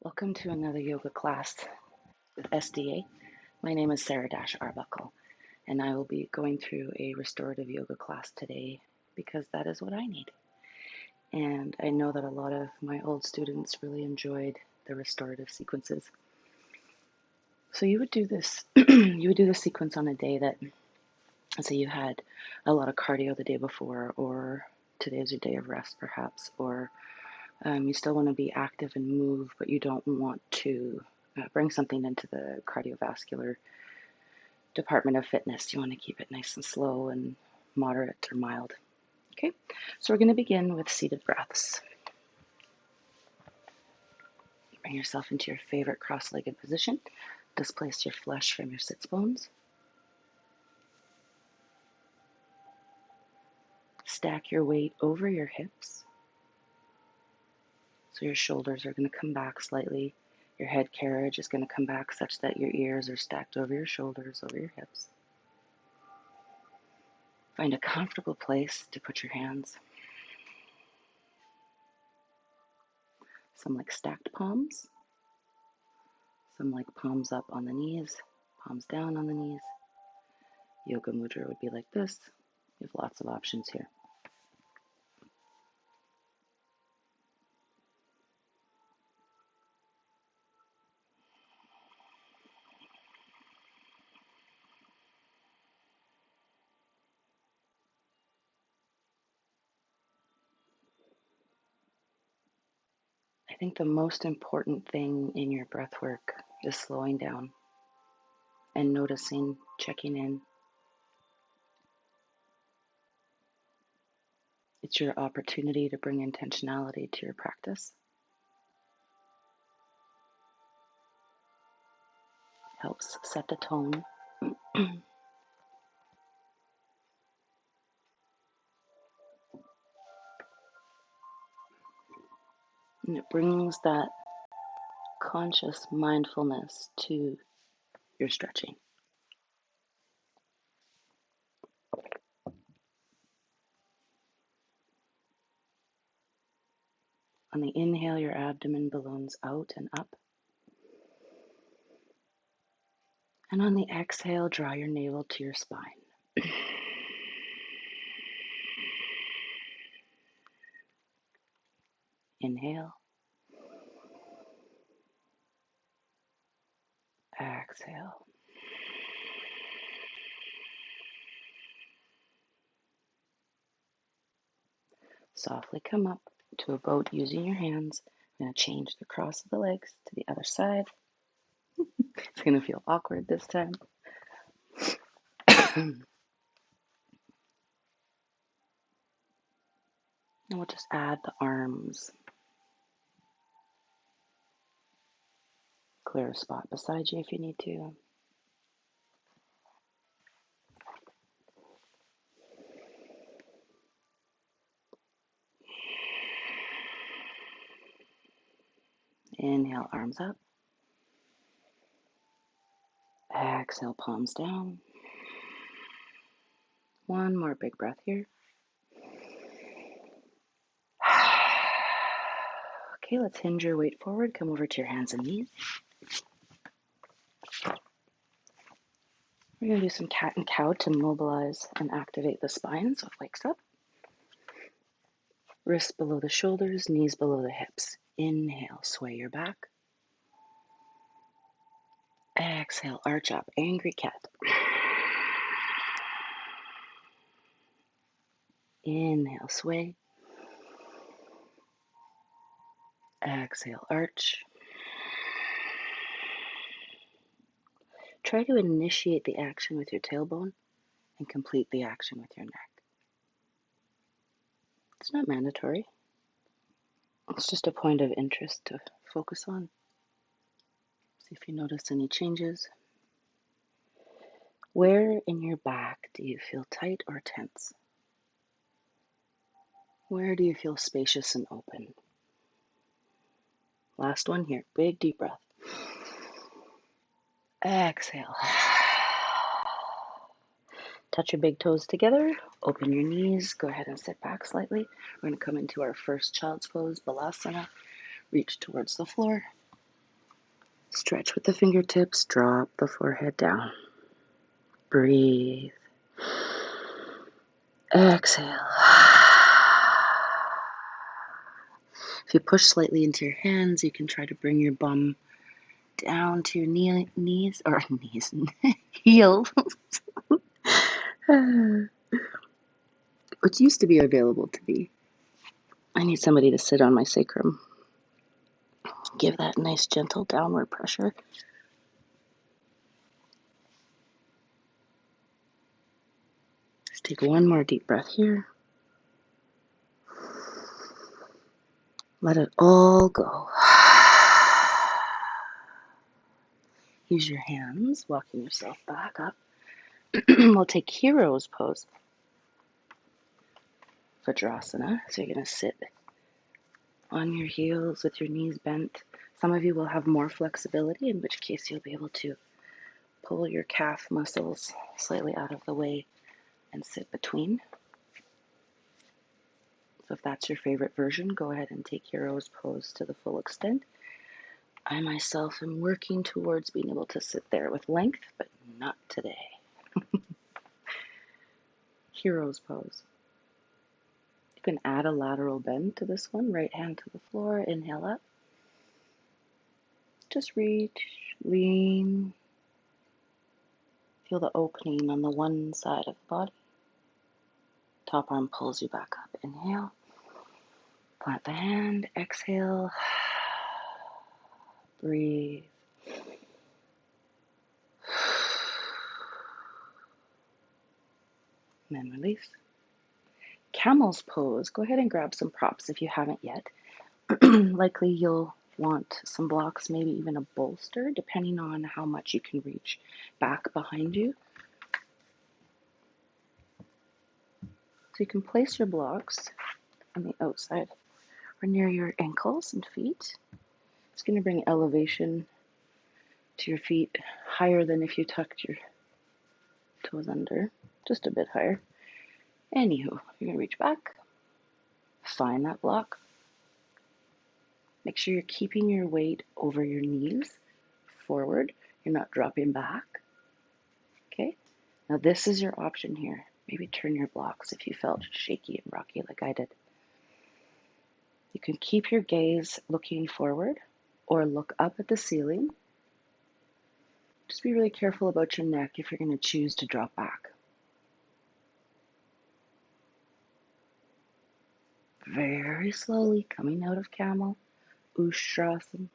Welcome to another yoga class with SDA. My name is Sarah Arbuckle, and I will be going through a restorative yoga class today because that is what I need. And I know that a lot of my old students really enjoyed the restorative sequences. So you would do this, you would do the sequence on a day that, let's say you had a lot of cardio the day before, or today is your day of rest perhaps, or you still want to be active and move, but you don't want to bring something into the cardiovascular department of fitness. You want to keep it nice and slow and moderate or mild. Okay, so we're going to begin with seated breaths. Bring yourself into your favorite cross-legged position. Displace your flesh from your sits bones. Stack your weight over your hips. So your shoulders are going to come back slightly. Your head carriage is going to come back such that your ears are stacked over your shoulders, over your hips. Find a comfortable place to put your hands. Some like stacked palms. Some like palms up on the knees, palms down on the knees. Yoga mudra would be like this. You have lots of options here. I think the most important thing in your breath work is slowing down and noticing, checking in. It's your opportunity to bring intentionality to your practice. Helps set the tone. And it brings that conscious mindfulness to your stretching. On the inhale, your abdomen balloons out and up. And on the exhale, draw your navel to your spine. Inhale. Exhale. Softly come up to a boat using your hands. I'm going to change the cross of the legs to the other side. It's going to feel awkward this time. And we'll just add the arms. Clear a spot beside you if you need to. Inhale, arms up. Exhale, palms down. One more big breath here. Okay, let's hinge your weight forward. Come over to your hands and knees. We're going to do some cat and cow to mobilize and activate the spine so it wakes up. Wrists below the shoulders, knees below the hips. Inhale, sway your back. Exhale, arch up, angry cat. Inhale, sway. Exhale, arch. Try to initiate the action with your tailbone and complete the action with your neck. It's not mandatory. It's just a point of interest to focus on. See if you notice any changes. Where in your back do you feel tight or tense? Where do you feel spacious and open? Last one here. Big deep breath. Exhale. Touch your big toes together. Open your knees. Go ahead and sit back slightly. We're going to come into our first child's pose, Balasana. Reach towards the floor. Stretch with the fingertips, drop the forehead down. Breathe. Exhale. If you push slightly into your hands, you can try to bring your bum down to your knees, heels. Which used to be available to me. I need somebody to sit on my sacrum. Give that nice gentle downward pressure. Just take one more deep breath here. Let it all go. Use your hands, walking yourself back up. We'll take Hero's Pose. Vajrasana. So you're going to sit on your heels with your knees bent. Some of you will have more flexibility, in which case you'll be able to pull your calf muscles slightly out of the way and sit between. So if that's your favorite version, go ahead and take Hero's Pose to the full extent. I myself am working towards being able to sit there with length, but not today. Hero's Pose. You can add a lateral bend to this one. Right hand to the floor. Inhale up. Just reach, lean. Feel the opening on the one side of the body. Top arm pulls you back up. Inhale. Plant the hand. Exhale. Breathe. And then release. Camel's Pose. Go ahead and grab some props if you haven't yet. Likely you'll want some blocks, maybe even a bolster, depending on how much you can reach back behind you. So you can place your blocks on the outside or near your ankles and feet. It's going to bring elevation to your feet higher than if you tucked your toes under, just a bit higher. Anywho, you're going to reach back, find that block. Make sure you're keeping your weight over your knees, forward. You're not dropping back. Okay? Now this is your option here. Maybe turn your blocks if you felt shaky and rocky like I did. You can keep your gaze looking forward or look up at the ceiling. Just be really careful about your neck if you're going to choose to drop back. Very slowly coming out of camel, Ustrasana.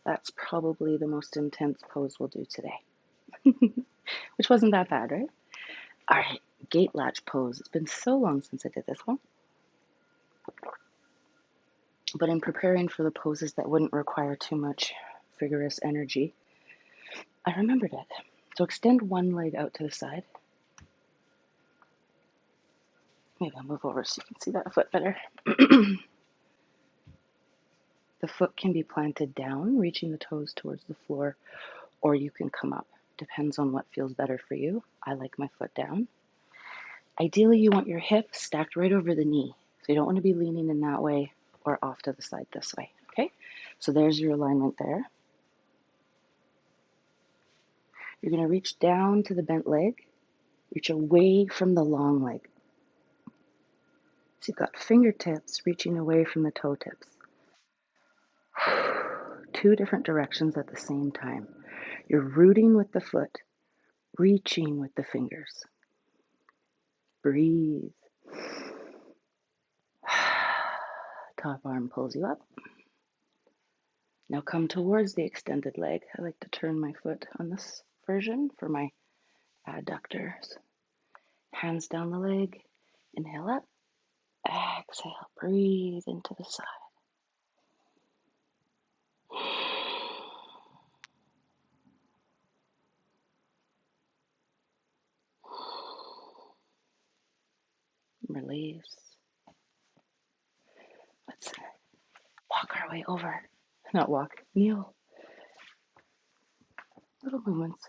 That's probably the most intense pose we'll do today. Which wasn't that bad, right? All right, gate latch pose. It's been so long since I did this one. But in preparing for the poses that wouldn't require too much vigorous energy, I remembered it. So extend one leg out to the side. Maybe I'll move over so you can see that foot better. The foot can be planted down, reaching the toes towards the floor, or you can come up. Depends on what feels better for you. I like my foot down. Ideally, you want your hip stacked right over the knee. So you don't want to be leaning in that way or off to the side this way. Okay? So there's your alignment there. You're going to reach down to the bent leg, reach away from the long leg. So you've got fingertips reaching away from the toe tips. Two different directions at the same time. You're rooting with the foot, reaching with the fingers. Breathe. Top arm pulls you up. Now come towards the extended leg. I like to turn my foot on this version for my adductors. Hands down the leg. Inhale up. Exhale. Breathe into the side. Release. Let's walk our way over. Not walk, kneel. Little movements.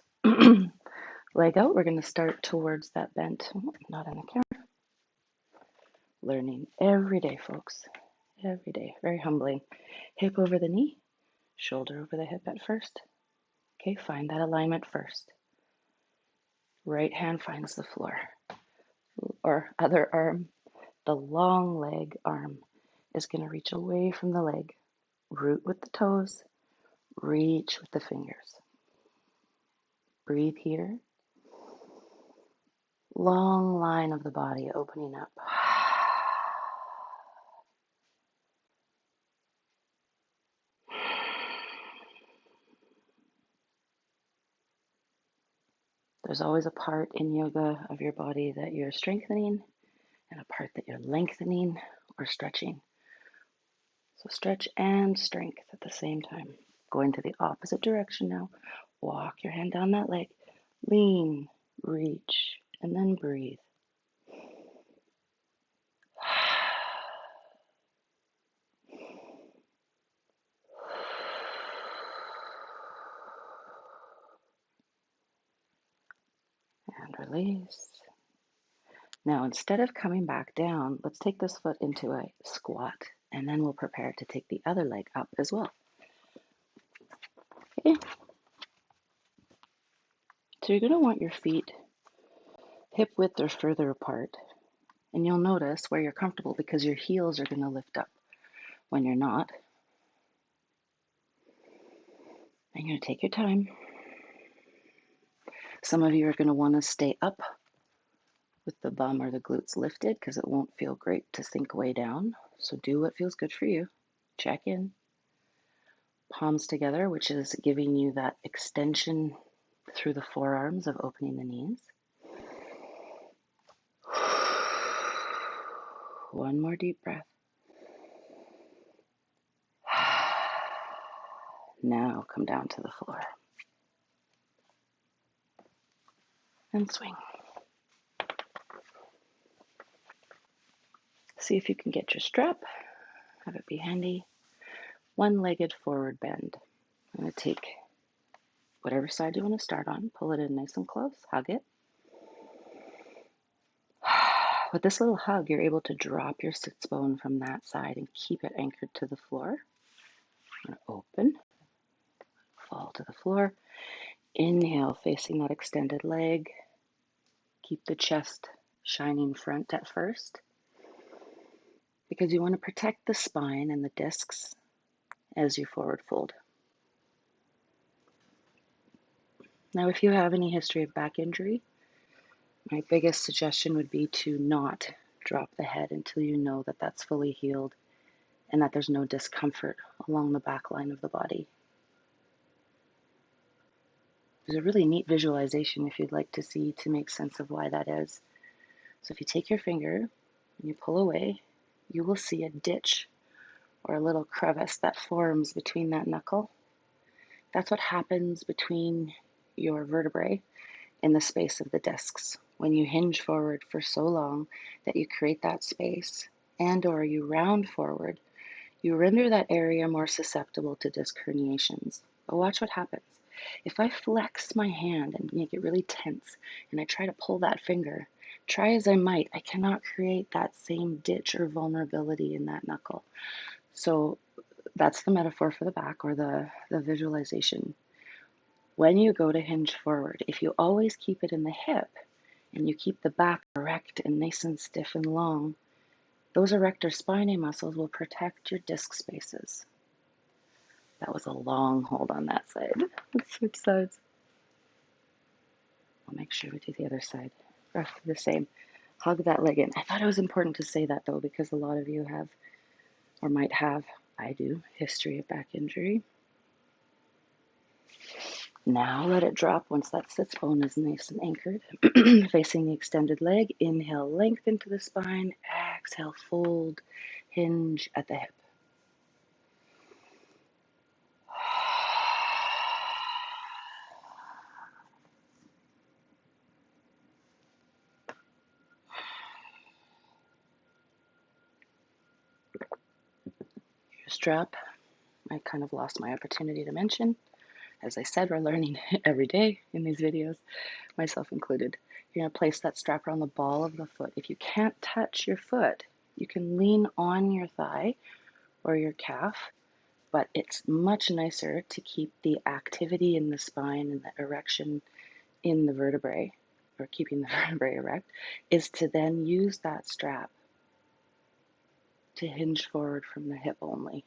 Leg out. We're going to start towards that bent. Not in the camera. learning every day, folks. Every day. Very humbling. Hip over the knee, shoulder over the hip at first. Okay, find that alignment first. Right hand finds the floor. Or other arm, the long leg arm is going to reach away from the leg. Root with the toes, reach with the fingers. Breathe here. Long line of the body opening up. There's always a part in yoga of your body that you're strengthening and a part that you're lengthening or stretching. So stretch and strength at the same time. Going to the opposite direction now. Walk your hand down that leg. Lean, reach, and then breathe. And release. Now, instead of coming back down, let's take this foot into a squat, and then we'll prepare to take the other leg up as well. Okay. So you're going to want your feet hip width or further apart, and you'll notice where you're comfortable because your heels are going to lift up when you're not. And you're going to take your time. Some of you are going to want to stay up with the bum or the glutes lifted because it won't feel great to sink way down. So do what feels good for you. Check in. Palms together, which is giving you that extension through the forearms of opening the knees. One more deep breath. Now come down to the floor. And swing. See if you can get your strap. Have it be handy. One-legged forward bend. I'm going to take whatever side you want to start on. Pull it in nice and close. Hug it. With this little hug, you're able to drop your sits bone from that side and keep it anchored to the floor. I'm going to open. Fall to the floor. Inhale, facing that extended leg. Keep the chest shining front at first because you want to protect the spine and the discs as you forward fold. Now, if you have any history of back injury, my biggest suggestion would be to not drop the head until you know that that's fully healed and that there's no discomfort along the back line of the body. There's a really neat visualization if you'd like to see to make sense of why that is. So if you take your finger and you pull away, you will see a ditch or a little crevice that forms between that knuckle. That's what happens between your vertebrae in the space of the discs. When you hinge forward for so long that you create that space and or you round forward, you render that area more susceptible to disc herniations. But watch what happens. If I flex my hand and make it really tense and I try to pull that finger, try as I might, I cannot create that same ditch or vulnerability in that knuckle. So that's the metaphor for the back or the visualization. When you go to hinge forward, if you always keep it in the hip and you keep the back erect and nice and stiff and long, those erector spinae muscles will protect your disc spaces. That was a long hold on that side. Let's switch sides. I'll make sure we do the other side. Roughly the same. Hug that leg in. I thought it was important to say that though, because a lot of you have, or might have, I do, history of back injury. Now let it drop once that sits bone is nice and anchored. Facing the extended leg, inhale, lengthen to the spine. Exhale, fold, hinge at the hip. Your strap, I kind of lost my opportunity to mention. As I said, we're learning every day in these videos, myself included. You're going to place that strap around the ball of the foot. If you can't touch your foot, You can lean on your thigh or your calf, but it's much nicer to keep the activity in the spine and the erection in the vertebrae, or keeping the vertebrae erect, is to then use that strap to hinge forward from the hip only.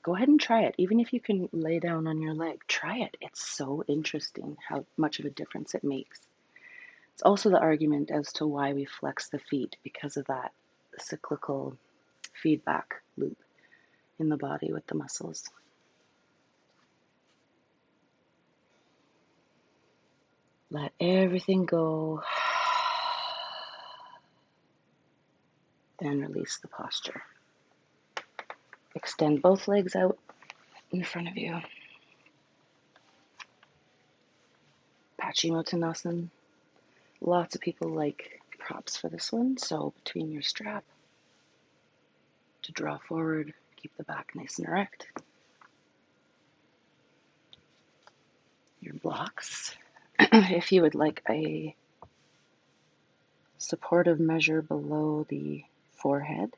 Go ahead and try it. Even if you can lay down on your leg, try it. It's so interesting how much of a difference it makes. It's also the argument as to why we flex the feet, because of that cyclical feedback loop in the body with the muscles. Let everything go. Then release the posture. Extend both legs out in front of you. Paschimottanasana. Lots of people like props for this one, so between your strap to draw forward, keep the back nice and erect. Your blocks. If you would like a supportive measure below the forehead,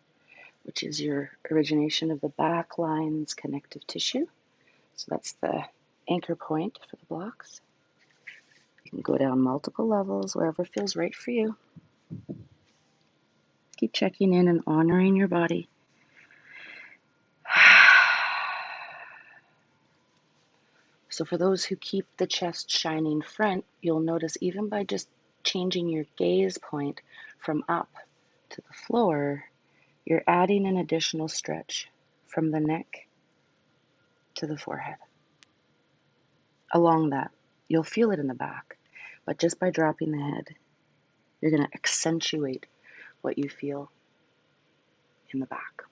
which is your origination of the back line's connective tissue. So that's the anchor point for the blocks. You can go down multiple levels, wherever feels right for you. Keep checking in and honoring your body. So for those who keep the chest shining front, you'll notice even by just changing your gaze point from up to the floor, you're adding an additional stretch from the neck to the forehead. Along that, you'll feel it in the back, but just by dropping the head, you're going to accentuate what you feel in the back.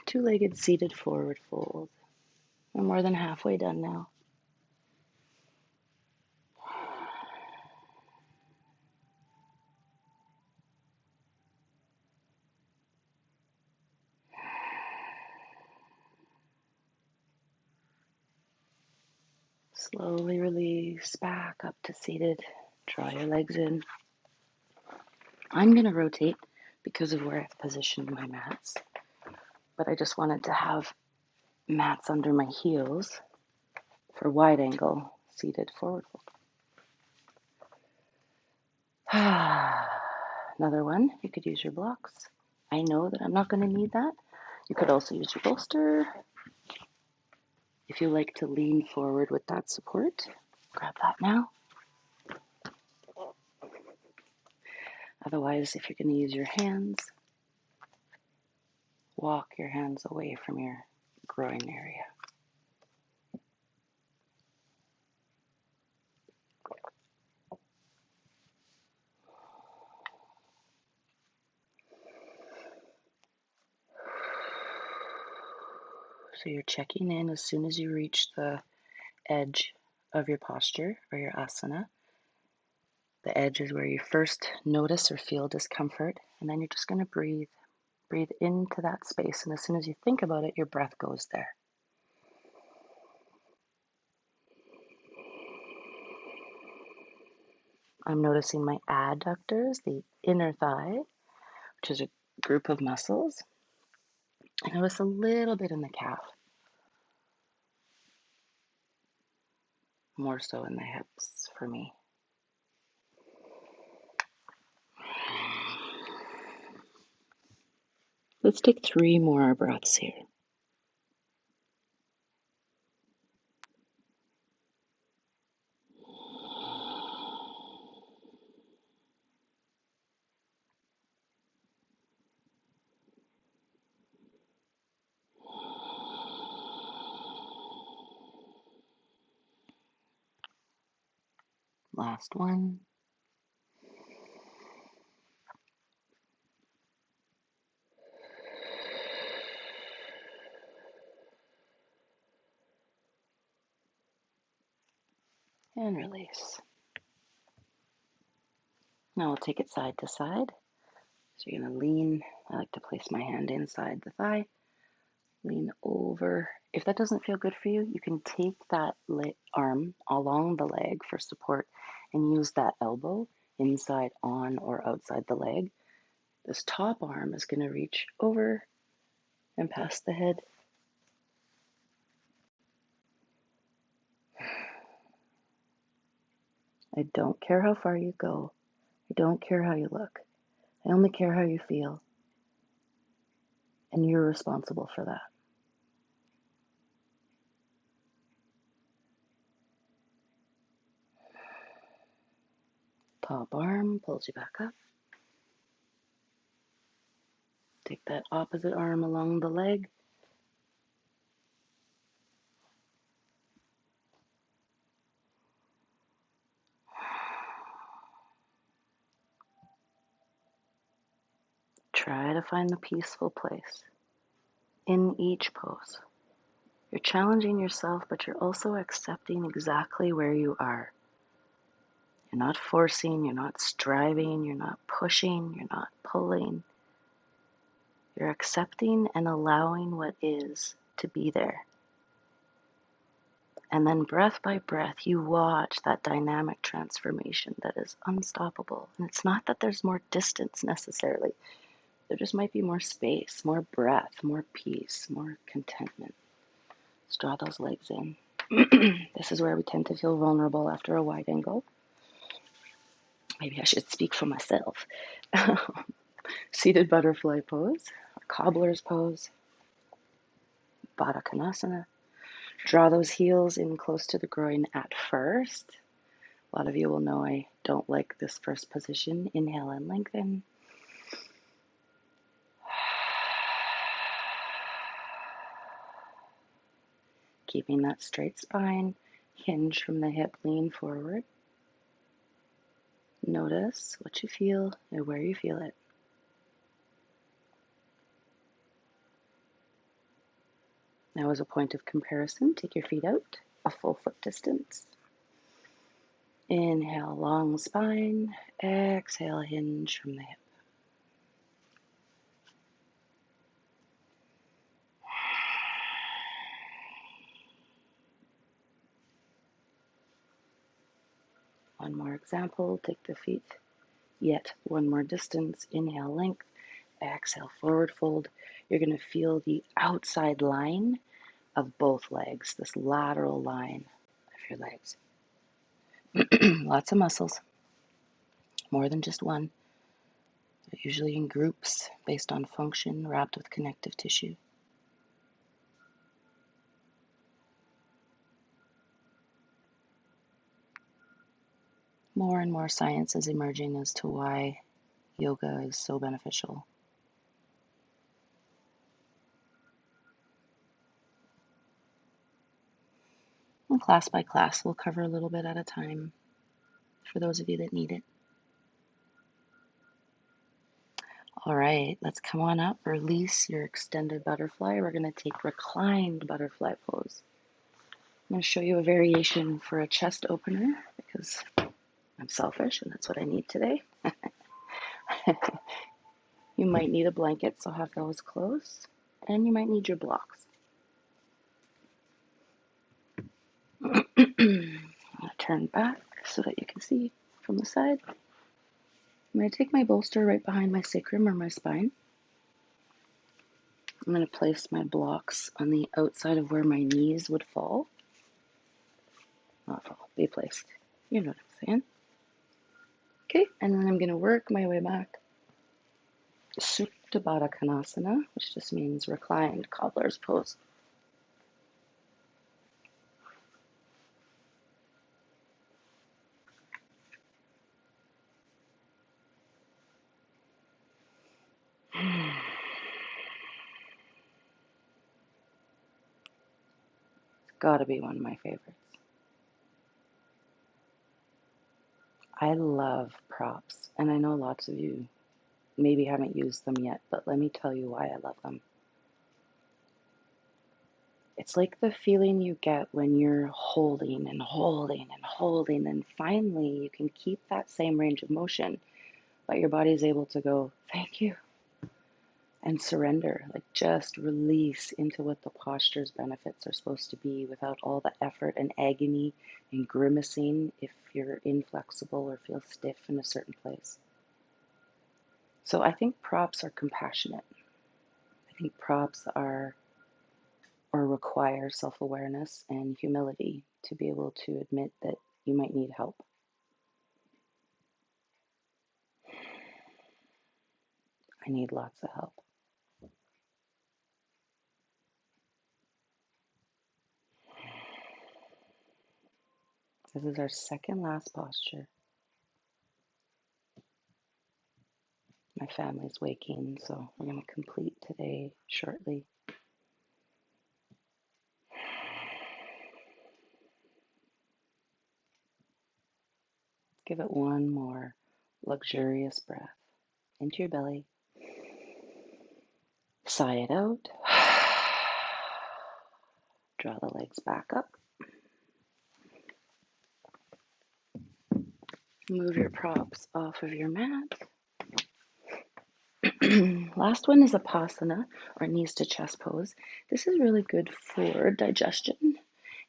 Two-legged seated forward fold. We're more than halfway done now. Slowly release back up to seated. Draw your legs in. I'm going to rotate because of where I've positioned my mats, but I just wanted to have mats under my heels for wide angle seated forward fold. Another one, you could use your blocks. I know that I'm not going to need that. You could also use your bolster. If you like to lean forward with that support, grab that now. Otherwise, if you're going to use your hands, walk your hands away from your groin area. So you're checking in as soon as you reach the edge of your posture or your asana. The edge is where you first notice or feel discomfort, and then you're just going to breathe. Breathe into that space, and as soon as you think about it, your breath goes there. I'm noticing my adductors, the inner thigh, which is a group of muscles. I notice a little bit in the calf, more so in the hips for me. Let's take 3 more breaths here. Last one. And release. Now we'll take it side to side. So you're going to lean. I like to place my hand inside the thigh. Lean over. If that doesn't feel good for you, you can take that arm along the leg for support and use that elbow inside on or outside the leg. This top arm is going to reach over and past the head. I don't care how far you go. I don't care how you look. I only care how you feel. And you're responsible for that. Top arm pulls you back up. Take that opposite arm along the leg. Try to find the peaceful place in each pose. You're challenging yourself, but you're also accepting exactly where you are. You're not forcing, you're not striving, you're not pushing, you're not pulling. You're accepting and allowing what is to be there. And then breath by breath, you watch that dynamic transformation that is unstoppable. And it's not that there's more distance necessarily. There just might be more space, more breath, more peace, more contentment. Let's draw those legs in. This is where we tend to feel vulnerable after a wide angle. Maybe I should speak for myself. Seated butterfly pose, or cobbler's pose, Balasana. Draw those heels in close to the groin at first. A lot of you will know I don't like this first position. Inhale and lengthen. Keeping that straight spine. Hinge from the hip, lean forward. Notice what you feel and where you feel it. Now, as a point of comparison, take your feet out a full foot distance. Inhale, long spine. Exhale, hinge from the hip. One more example. Take the feet yet one more distance. Inhale, length. Exhale, forward fold. You're going to feel the outside line of both legs, this lateral line of your legs. Lots of muscles, more than just one. They're usually in groups based on function, wrapped with connective tissue. More and more science is emerging as to why yoga is so beneficial. And class by class, we'll cover a little bit at a time for those of you that need it. All right, let's come on up. Release your extended butterfly. We're going to take reclined butterfly pose. I'm going to show you a variation for a chest opener because I'm selfish and that's what I need today. You might need a blanket, so have those close. And you might need your blocks. I'm going to turn back so that you can see from the side. I'm going to take my bolster right behind my sacrum or my spine. I'm going to place my blocks on the outside of where my knees would fall. Not fall, be placed. You know what I'm saying. Okay, and then I'm going to work my way back. Supta Baddha Konasana, which just means reclined cobbler's pose. Gotta be one of my favorites. I love props, and I know lots of you maybe haven't used them yet, but let me tell you why I love them. It's like the feeling you get when you're holding and holding and holding, and finally you can keep that same range of motion, but your body's able to go, thank you. and surrender, like just release into what the posture's benefits are supposed to be without all the effort and agony and grimacing if you're inflexible or feel stiff in a certain place. So I think props are compassionate. I think props are or require self-awareness and humility to be able to admit that you might need help. I need lots of help. This is our second last posture. My family's waking, so we're going to complete today shortly. Give it one more luxurious breath into your belly. Sigh it out. Draw the legs back up. Move your props off of your mat. Last one is a Balasana, or knees to chest pose. This is really good for digestion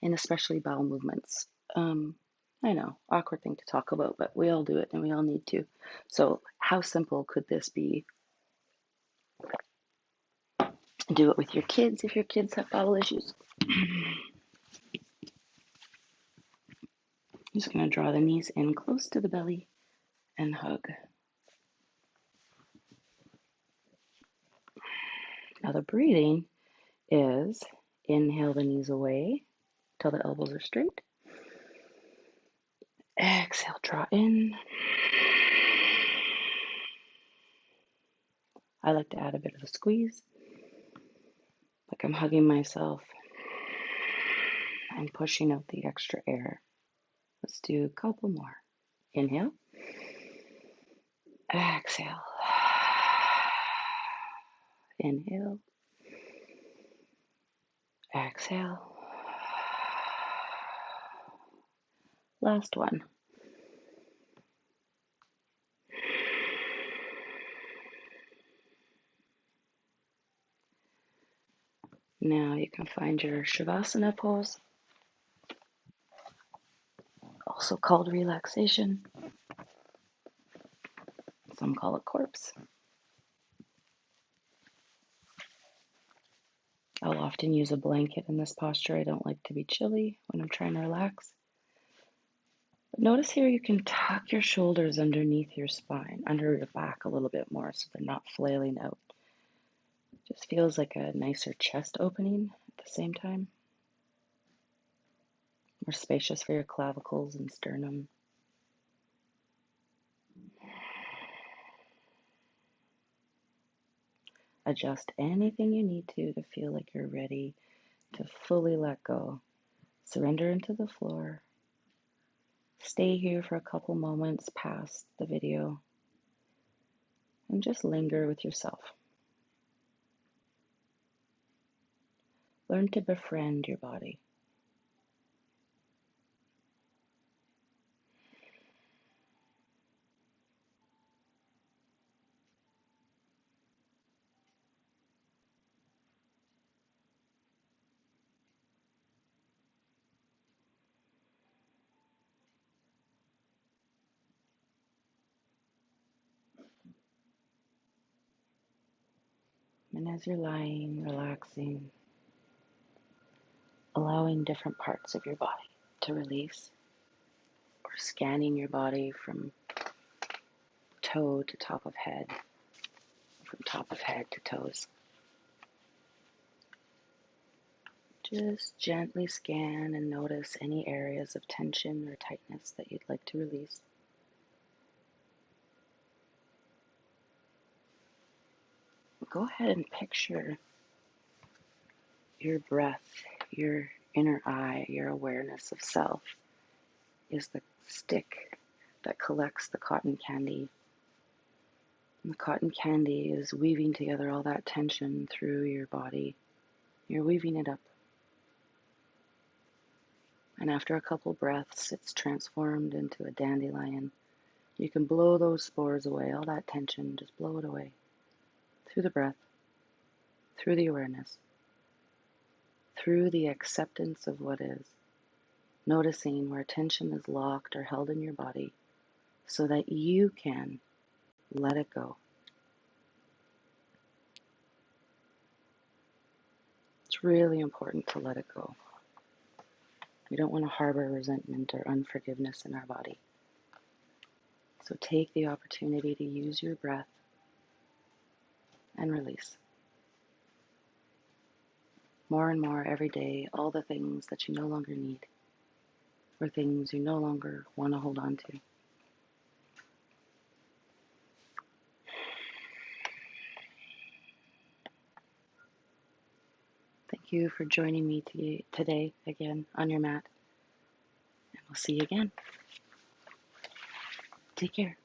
and especially bowel movements. I know, awkward thing to talk about, but we all do it and we all need to. So how simple could this be? Do it with your kids if your kids have bowel issues. I'm just going to draw the knees in close to the belly and hug. Now the breathing is inhale the knees away till the elbows are straight. Exhale, draw in. I like to add a bit of a squeeze, like I'm hugging myself and pushing out the extra air. Let's do a couple more. Inhale. Exhale. Inhale. Exhale. Last one. Now you can find your Shavasana pose, also called relaxation. Some call it corpse. I'll often use a blanket in this posture. I don't like to be chilly when I'm trying to relax. But notice here you can tuck your shoulders underneath your spine, under your back a little bit more so they're not flailing out. Just feels like a nicer chest opening at the same time. More spacious for your clavicles and sternum. Adjust anything you need to feel like you're ready to fully let go. Surrender into the floor. Stay here for a couple moments past the video and just linger with yourself. Learn to befriend your body. And as you're lying, relaxing, allowing different parts of your body to release, or scanning your body from toe to top of head, from top of head to toes. Just gently scan and notice any areas of tension or tightness that you'd like to release. Go ahead and picture your breath, your inner eye, your awareness of self is the stick that collects the cotton candy. And the cotton candy is weaving together all that tension through your body. You're weaving it up. And after a couple breaths, it's transformed into a dandelion. You can blow those spores away, all that tension, just blow it away through the breath. through the awareness, through the acceptance of what is, noticing where tension is locked or held in your body so that you can let it go. It's really important to let it go. We don't want to harbor resentment or unforgiveness in our body. So take the opportunity to use your breath and release. More and more every day, all the things that you no longer need or things you no longer want to hold on to. Thank you for joining me today again on your mat, and we'll see you again. Take care.